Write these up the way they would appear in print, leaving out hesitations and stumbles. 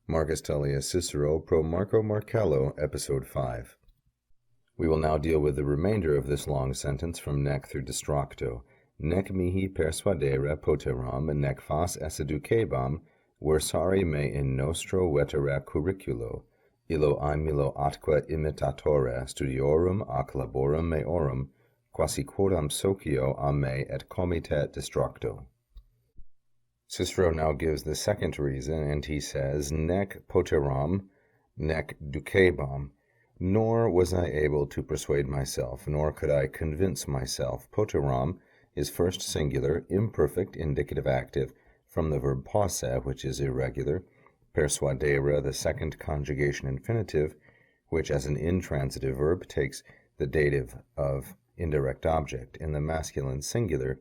Marcus Tullius Cicero pro Marco Marcello, Episode 5. We will now deal with the remainder of this long sentence from nec through distracto. Nec mihi persuadere poteram, nec fas esse ducebam, versari me in nostro vetera curriculo, illo aemilo atque imitatore studiorum ac laborum meorum, quasi quodam socio a me et comite distracto. Cicero now gives the second reason, and he says, nec poteram, nec ducebam, nor was I able to persuade myself, nor could I convince myself. Poteram is first singular, imperfect, indicative active, from the verb posse, which is irregular, persuadere, the second conjugation infinitive, which as an intransitive verb takes the dative of indirect object in the masculine singular,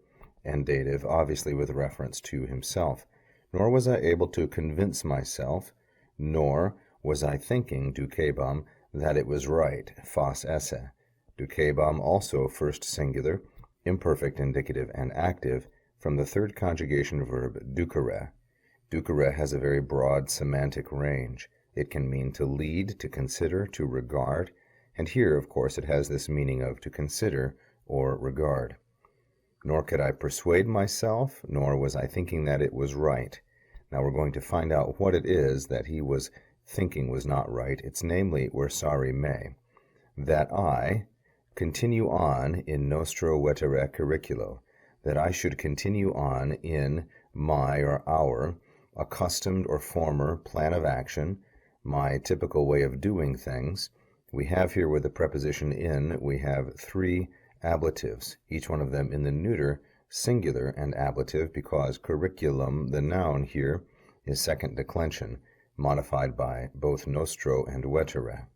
and dative, obviously with reference to himself. Nor was I able to convince myself, nor was I thinking, ducebam, that it was right, fas esse. Ducebam also first singular, imperfect, indicative, and active, from the third conjugation verb ducere. Ducere has a very broad semantic range. It can mean to lead, to consider, to regard, and here, of course, it has this meaning of to consider or regard. Nor could I persuade myself, nor was I thinking that it was right. Now we're going to find out what it is that he was thinking was not right. It's namely, versari me, that I continue on in nostro vetera curriculo, that I should continue on in my or our accustomed or former plan of action, my typical way of doing things. We have here with the preposition in, we have three ablatives, each one of them in the neuter, singular, and ablative, because curriculum, the noun here, is second declension, modified by both nostro and vetera.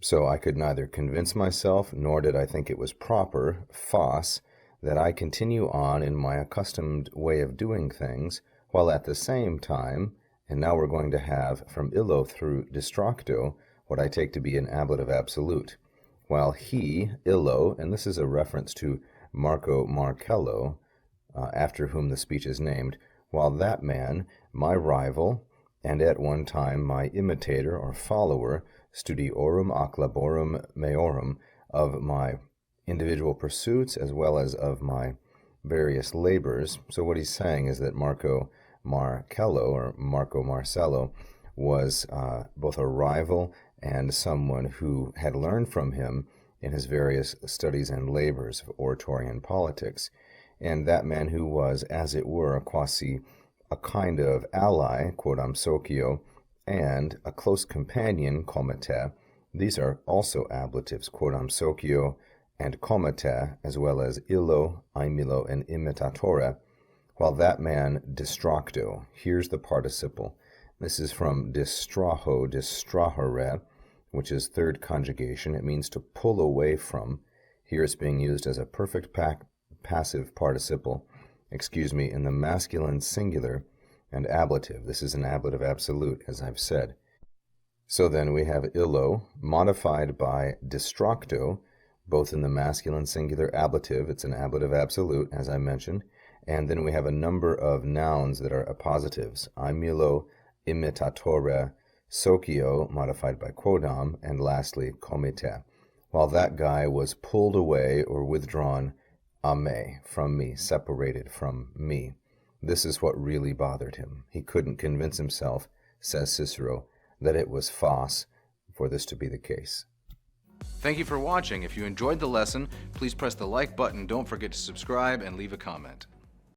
So I could neither convince myself, nor did I think it was proper, fas, that I continue on in my accustomed way of doing things, while at the same time, and now we're going to have from illo through distracto, what I take to be an ablative absolute. While he, illo, and this is a reference to Marco Marcello, after whom the speech is named, while that man, my rival, and at one time my imitator or follower, studiorum ac laborum meorum, of my individual pursuits as well as of my various labors. So what he's saying is that Marco Marcello, or Marco Marcello, was both a rival and someone who had learned from him in his various studies and labors of oratory and politics. And that man who was, as it were, a kind of ally, quodam socio, and a close companion, comite. These are also ablatives, quodam socio and comite, as well as illo, aemilo, and imitatore, while that man distracto. Here's the participle. This is from distraho, distrahere, which is third conjugation. It means to pull away from. Here it's being used as a perfect passive participle, in the masculine singular and ablative. This is an ablative absolute, as I've said. So then we have illo, modified by distracto, both in the masculine singular ablative. It's an ablative absolute, as I mentioned. And then we have a number of nouns that are appositives. Aemilo, imitatore, socio, modified by quodam, and lastly, comite. While that guy was pulled away or withdrawn a me, from me, separated from me. This is what really bothered him. He couldn't convince himself, says Cicero, that it was fas for this to be the case. Thank you for watching. If you enjoyed the lesson, please press the like button. Don't forget to subscribe and leave a comment.